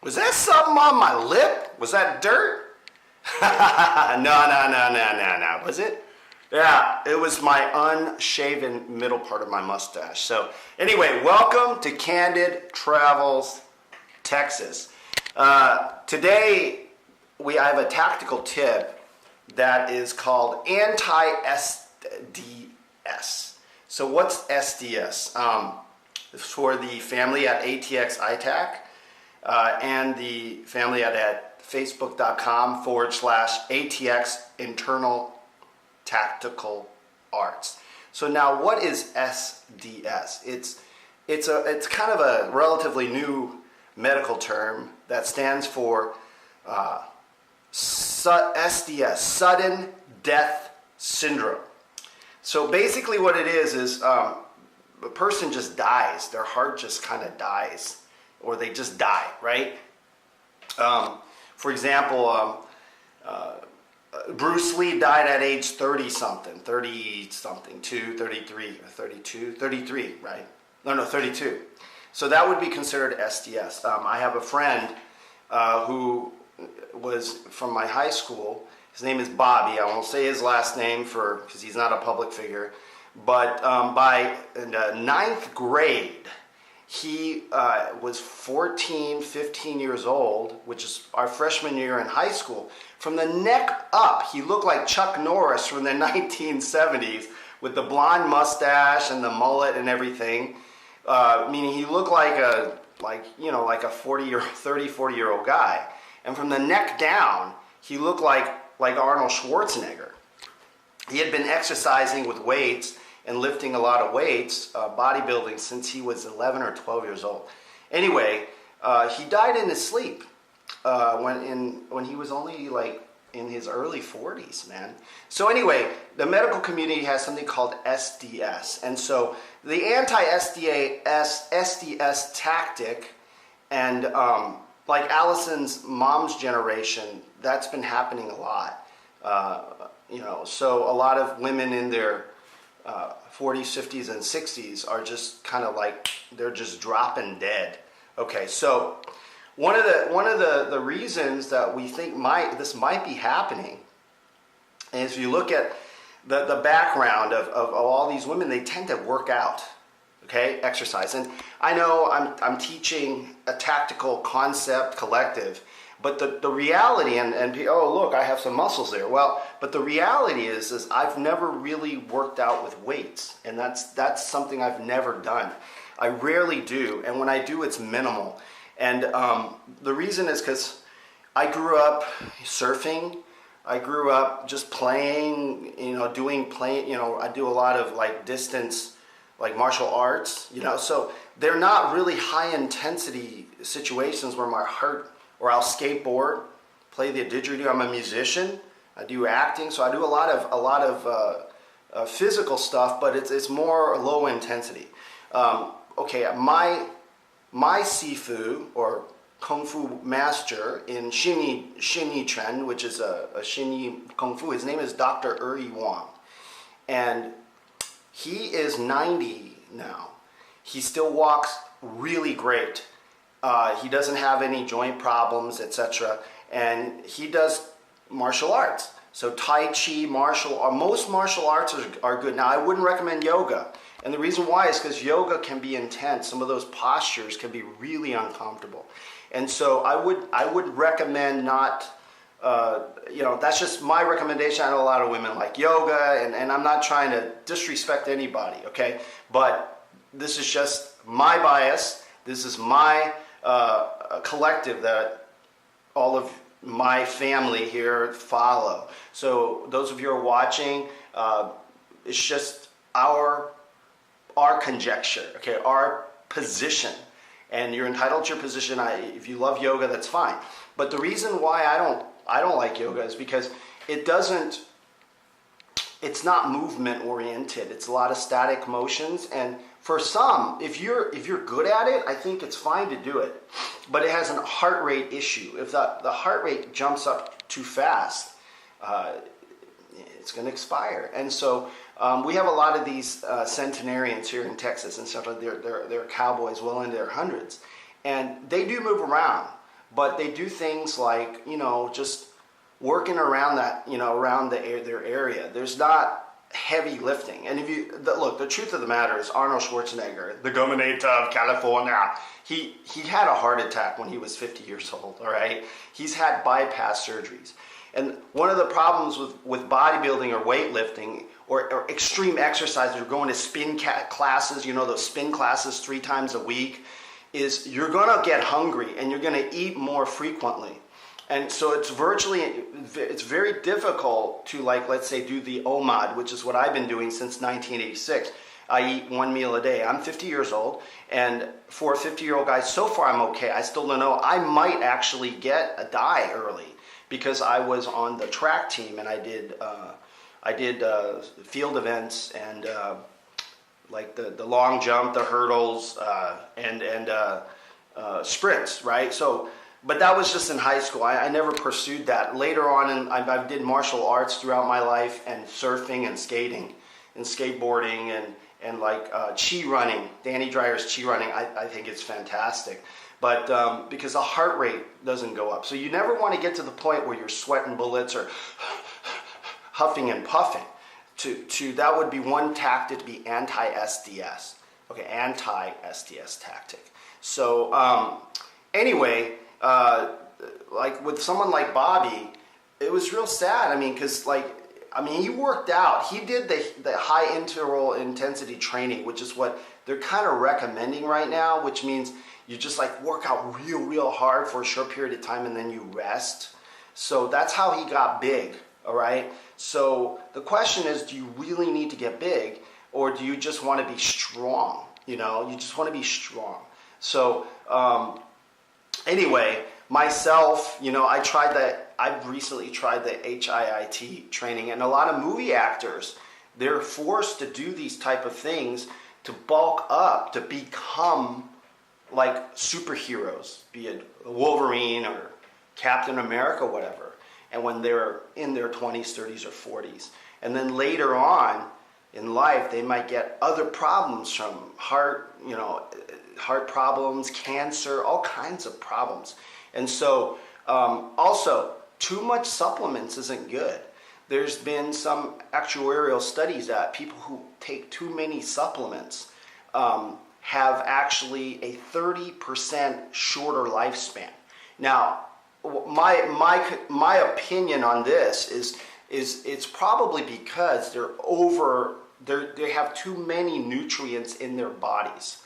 Was that something on my lip? Was that dirt? No. Was it? Yeah, it was my unshaven middle part of my mustache. So anyway, welcome to Candid Travels, Texas. Today, I have a tactical tip that is called anti-SDS. So what's SDS? For the family at ATX ITAC and the family at facebook.com/ATX internal tactical arts. So now what is SDS? It's kind of a relatively new medical term that stands for SDS, sudden death syndrome. So basically what it is a person just dies, their heart just kind of dies, or they just die, right? For example, Bruce Lee died at age 30-something, 30-something, 33, right? No, 32. So that would be considered SDS. I have a friend who was from my high school. His name is Bobby. I won't say his last name because he's not a public figure. But by the ninth grade, he was 14, 15 years old, which is our freshman year in high school. From the neck up, he looked like Chuck Norris from the 1970s with the blonde mustache and the mullet and everything. Meaning he looked like a 40-year-old guy. And from the neck down, he looked like Arnold Schwarzenegger. He had been exercising with weights and lifting a lot of weights, bodybuilding, since he was 11 or 12 years old. Anyway, he died in his sleep when he was only in his early 40s, man. So anyway, the medical community has something called SDS. And so the anti-SDS tactic, and like Allison's mom's generation, that's been happening a lot. So a lot of women in their 40s, 50s, and 60s are just kind of they're just dropping dead. Okay, so one of the reasons that we think this might be happening is if you look at the background of all these women, they tend to work out, okay, exercise. And I know I'm teaching a tactical concept collective, but the reality, and oh look, I have some muscles there. Well, but the reality is I've never really worked out with weights, and that's something I've never done. I rarely do, and when I do, it's minimal. And the reason is because I grew up surfing. I grew up just playing, I do a lot of distance, martial arts, so they're not really high intensity situations where my heart, or I'll skateboard, play the didgeridoo. I'm a musician. I do acting, so I do a lot of physical stuff, but it's more low intensity. Okay, my sifu, or Kung Fu master in Xinyi Trend, which is a Xinyi Kung Fu, his name is Dr. Wang. And he is 90 now. He still walks really great. He doesn't have any joint problems, etc. And he does martial arts. So Tai Chi, most martial arts are good. Now, I wouldn't recommend yoga. And the reason why is because yoga can be intense. Some of those postures can be really uncomfortable. And so I would recommend not, that's just my recommendation. I know a lot of women like yoga, and I'm not trying to disrespect anybody, okay? But this is just my bias. This is my collective that all of my family here follow. So those of you who are watching, it's just our conjecture, okay, our position, and you're entitled to your position. If you love yoga, that's fine. But the reason why I don't like yoga is because it's not movement oriented. It's a lot of static motions, and for some, if you're good at it, I think it's fine to do it. But it has a heart rate issue. If the heart rate jumps up too fast, it's going to expire. And so we have a lot of these centenarians here in Texas and stuff. They're cowboys well into their hundreds, and they do move around. but they do things like, just working around that, around their area. There's not heavy lifting. And look, the truth of the matter is Arnold Schwarzenegger, the Governator of California, he had a heart attack when he was 50 years old, all right? He's had bypass surgeries. And one of the problems with bodybuilding or weightlifting or extreme exercise, or going to spin classes, those spin classes 3 times a week, is you're going to get hungry and you're going to eat more frequently. And so it's very difficult to, like, let's say, do the OMAD, which is what I've been doing since 1986. I eat 1 meal a day. I'm 50 years old, and for a 50-year-old guy, so far I'm okay. I still don't know. I might actually die early because I was on the track team and I did field events and like the long jump, the hurdles, and sprints, right? So. But that was just in high school. I never pursued that. Later on, I did martial arts throughout my life, and surfing and skating and skateboarding and like chi running. Danny Dreyer's chi running, I think it's fantastic. But because the heart rate doesn't go up. So you never want to get to the point where you're sweating bullets or huffing and puffing. That would be one tactic to be anti-SDS. Okay, anti-SDS tactic. So anyway, like with someone like Bobby, it was real sad. I mean, because he worked out. He did the high interval intensity training, which is what they're kind of recommending right now, which means you just like work out real hard for a short period of time and then you rest. So that's how he got big, all right? So the question is, do you really need to get big, or do you just want to be strong? You just want to be strong. So anyway, myself, I've recently tried the HIIT training, and a lot of movie actors, they're forced to do these type of things to bulk up, to become like superheroes, be it Wolverine or Captain America, whatever. And when they're in their 20s, 30s, or 40s. And then later on in life, they might get other problems from heart problems, cancer, all kinds of problems. And so also, too much supplements isn't good. There's been some actuarial studies that people who take too many supplements have actually a 30% shorter lifespan. Now, my opinion on this is it's probably because they have too many nutrients in their bodies.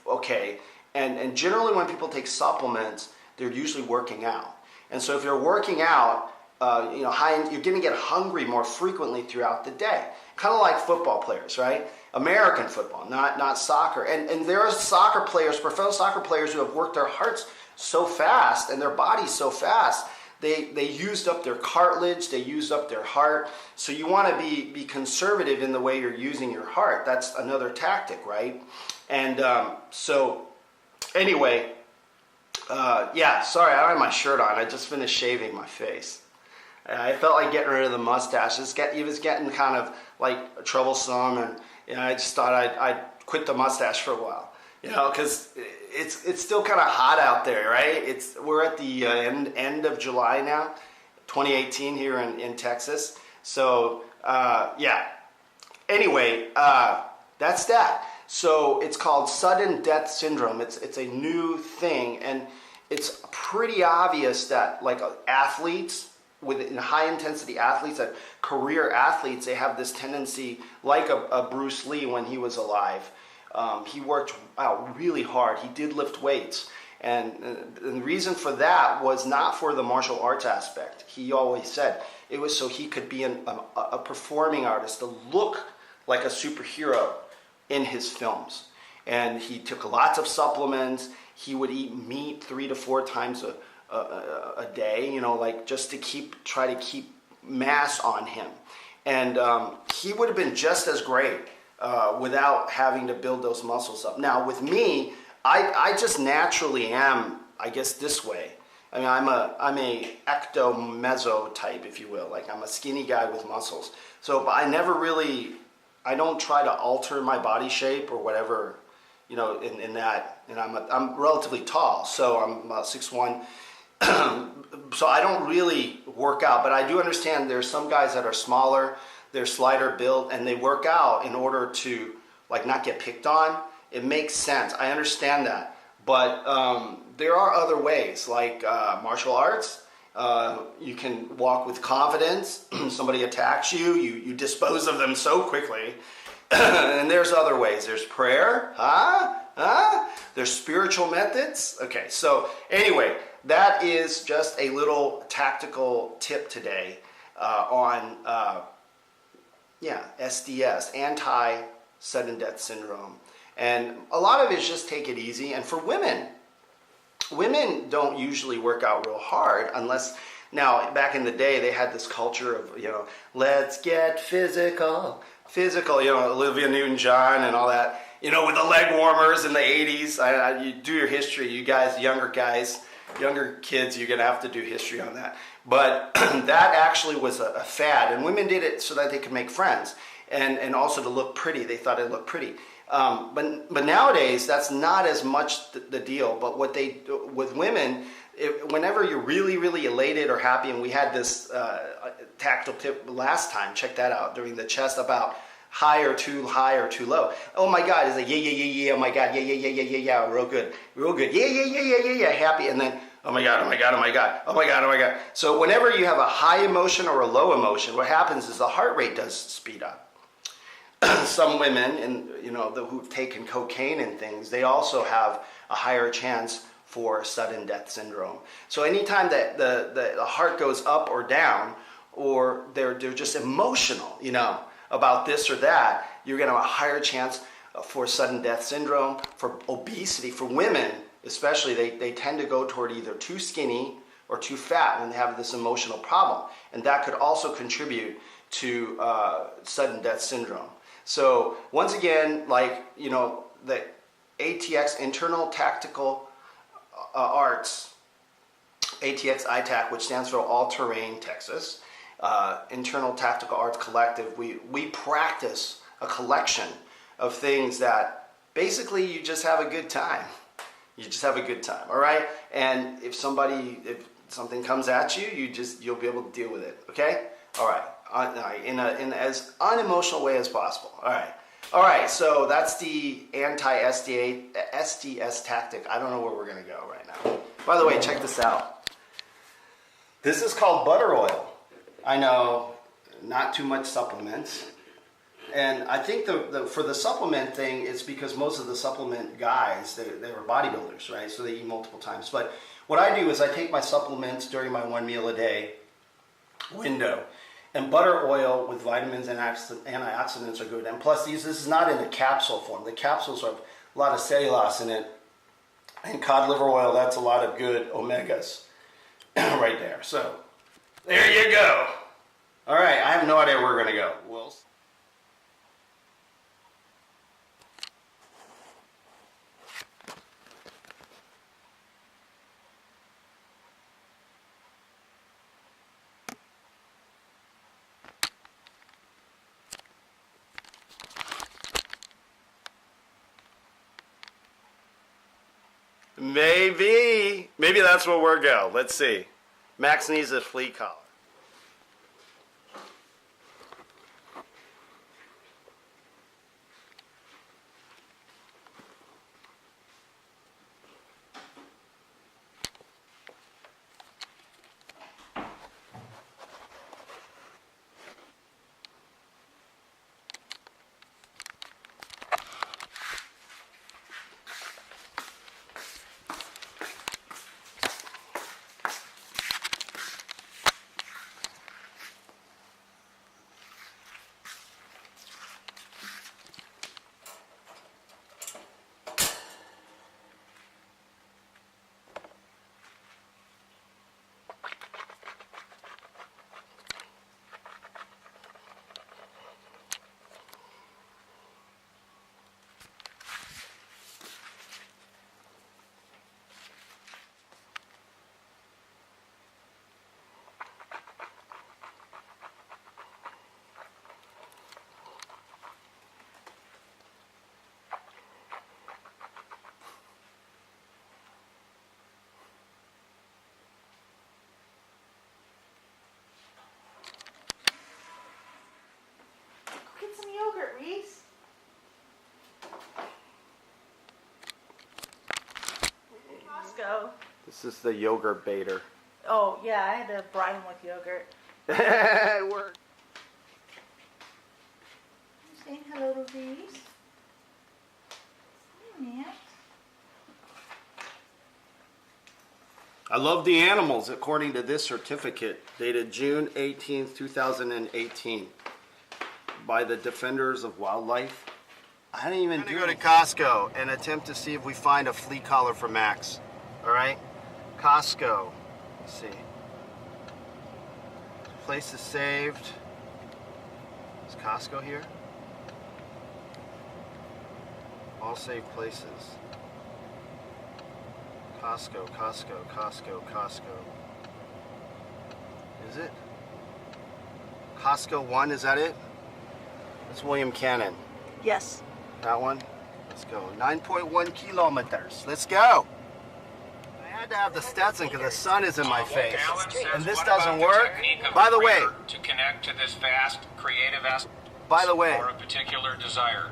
Okay, and generally when people take supplements, they're usually working out. And so if you're working out, you're going to get hungry more frequently throughout the day. Kind of like football players, right? American football, not soccer. And there are soccer players, professional soccer players, who have worked their hearts so fast and their bodies so fast, they used up their cartilage, they used up their heart. So you want to be conservative in the way you're using your heart. That's another tactic, right? And so anyway, sorry, I don't have my shirt on. I just finished shaving my face. I felt like getting rid of the mustache. It was getting kind of like troublesome, and I just thought I'd quit the mustache for a while. Because it's still kind of hot out there, right? We're at the end of July now, 2018 here in Texas. So anyway, that's that. So it's called sudden death syndrome. It's a new thing, and it's pretty obvious that like athletes, within high intensity athletes, that career athletes, they have this tendency, like a Bruce Lee when he was alive. He worked out really hard. He did lift weights. And the reason for that was not for the martial arts aspect. He always said it was so he could be a performing artist, to look like a superhero in his films. And he took lots of supplements. He would eat meat 3 to 4 times a day, just to try to keep mass on him. And he would have been just as great without having to build those muscles up. Now with me, I just naturally am, I guess, this way. I mean, I'm a ecto-meso type, if you will. Like, I'm a skinny guy with muscles. So I don't try to alter my body shape or whatever in that, and I'm relatively tall, so I'm about 6'1". So I don't really work out, but I do understand there's some guys that are smaller, they're slighter built, and they work out in order to like not get picked on. It makes sense. I understand that, but there are other ways, like martial arts. You can walk with confidence. Somebody attacks you, you dispose of them so quickly. And there's other ways. There's prayer. There's spiritual methods. Okay, so anyway, that is just a little tactical tip today on SDS, anti-sudden death syndrome. And a lot of it is just take it easy. And for women don't usually work out real hard unless, now back in the day they had this culture of, let's get physical, Olivia Newton-John and all that, with the leg warmers in the 80s. You do your history, you guys, younger kids, you're going to have to do history on that. But that actually was a fad, and women did it so that they could make friends and also to look pretty. They thought it looked pretty. But nowadays, that's not as much the deal. But what they do with women, whenever you're really, really elated or happy, and we had this tactile tip last time, check that out, during the chest about high or too low. Oh my God, it's like, yeah, oh my God, yeah, real good, yeah, happy, and then, oh my God. So whenever you have a high emotion or a low emotion, what happens is the heart rate does speed up. Some women, and who've taken cocaine and things, they also have a higher chance for sudden death syndrome. So anytime that the heart goes up or down, or they're just emotional, about this or that, you're going to have a higher chance for sudden death syndrome. For obesity, for women especially, they tend to go toward either too skinny or too fat when they have this emotional problem, and that could also contribute to sudden death syndrome. So once again, the ATX, Internal Tactical Arts, ATX ITAC, which stands for All Terrain Texas, Internal Tactical Arts Collective, we practice a collection of things that basically you just have a good time. All right? And if something comes at you, you'll be able to deal with it. Okay? All right. In as unemotional way as possible. All right, so that's the anti-SDS tactic. I don't know where we're going to go right now. By the way, check this out. This is called butter oil. I know, not too much supplements. And I think for the supplement thing, it's because most of the supplement guys, they were bodybuilders, right? So they eat multiple times. But what I do is I take my supplements during my 1 meal a day window. And butter oil with vitamins and antioxidants are good. And plus, this is not in the capsule form. The capsules have a lot of cellulose in it. And cod liver oil, that's a lot of good omegas right there. So, there you go. All right, I have no idea where we're going to go. Maybe that's where we're going. Let's see. Max needs a flea collar. show. This is the yogurt baiter. Oh, yeah, I had to bribe him with yogurt. It worked. Saying hello to these. Yeah. I love the animals according to this certificate dated June 18th, 2018 by the Defenders of Wildlife. I didn't even go to Costco and attempt to see if we find a flea collar for Max. All right, Costco. Let's see. Place is saved. Is Costco here? All saved places. Costco, Costco, Costco, Costco. Is it? Costco 1, is that it? That's William Cannon. Yes. That one? Let's go. 9.1 kilometers. Let's go. I had to have the Stetson because the sun is in my face. And this doesn't work. By the way. To connect to this vast creative aspect. By the way. Or a particular desire.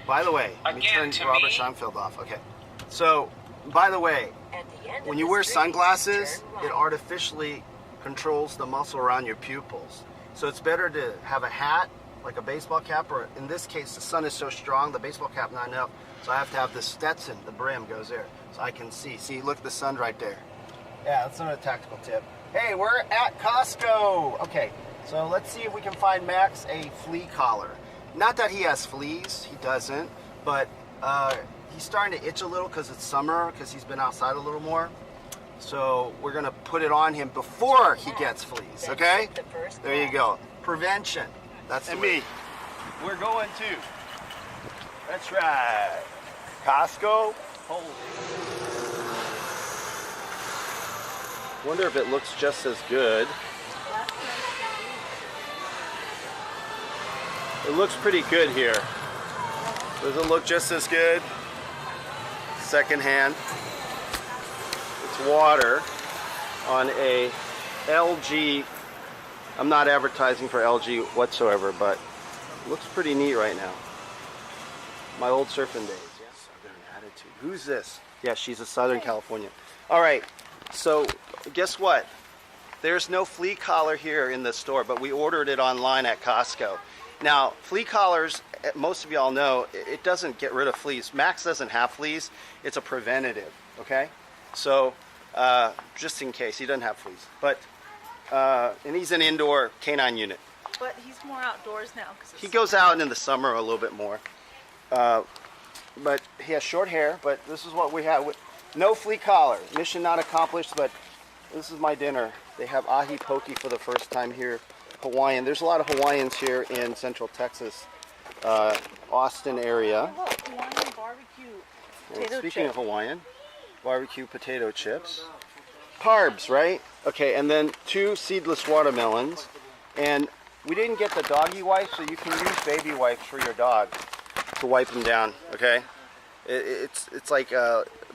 By the way. Let me turn Robert Scheinfeld off. Okay. So, by the way, when you wear sunglasses, it artificially controls the muscle around your pupils. So it's better to have a hat, like a baseball cap, or in this case, the sun is so strong, the baseball cap not enough. So I have to have the Stetson, the brim goes there, so I can see. See, look at the sun right there. Yeah, that's another tactical tip. Hey, we're at Costco. Okay, so let's see if we can find Max a flea collar. Not that he has fleas, he doesn't, but he's starting to itch a little because it's summer, because he's been outside a little more. So we're gonna put it on him before he gets fleas, okay? There you go. Prevention. That's and me. We're going to. That's right. Costco. Holy. Wonder if it looks just as good. It looks pretty good here. Does it look just as good? Secondhand. It's water on a LG. I'm not advertising for LG whatsoever, but it looks pretty neat right now. My old surfing days. Yeah. Southern attitude. Who's this? Yeah, she's a Southern Californian. All right. So guess what? There's no flea collar here in the store, but we ordered it online at Costco. Now, flea collars, most of y'all know, it doesn't get rid of fleas. Max doesn't have fleas. It's a preventative, okay? So, just in case, he doesn't have fleas. But, and he's an indoor canine unit. But he's more outdoors now. He goes out in the summer a little bit more. But he has short hair, but this is what we have. No flea collar. Mission not accomplished, but this is my dinner. They have ahi poke for the first time here. Hawaiian. There's a lot of Hawaiians here in Central Texas, Austin area. Oh, look, Hawaiian barbecue. Speaking of Hawaiian, barbecue potato chips. Carbs, right? Okay, and then 2 seedless watermelons. And we didn't get the doggy wipes, so you can use baby wipes for your dog to wipe them down, okay? It's like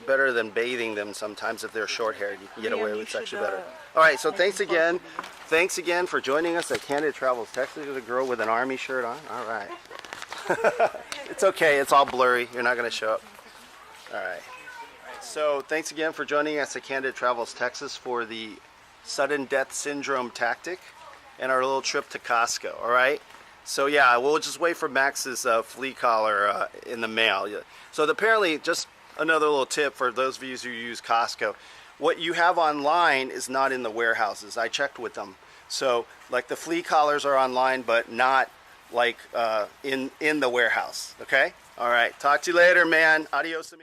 better than bathing them sometimes if they're short-haired. You can get away with it. It's actually better. All right, so thanks again. Thanks again for joining us at Candid Travels Texas. There's a girl with an army shirt on. All right. It's okay. It's all blurry. You're not going to show up. All right. So thanks again for joining us at Candid Travels Texas for the sudden death syndrome tactic and our little trip to Costco. All right. So yeah, we'll just wait for Max's flea collar in the mail. So apparently, just another little tip for those of you who use Costco. What you have online is not in the warehouses. I checked with them. So like the flea collars are online, but not like in the warehouse. Okay? All right. Talk to you later, man. Adios.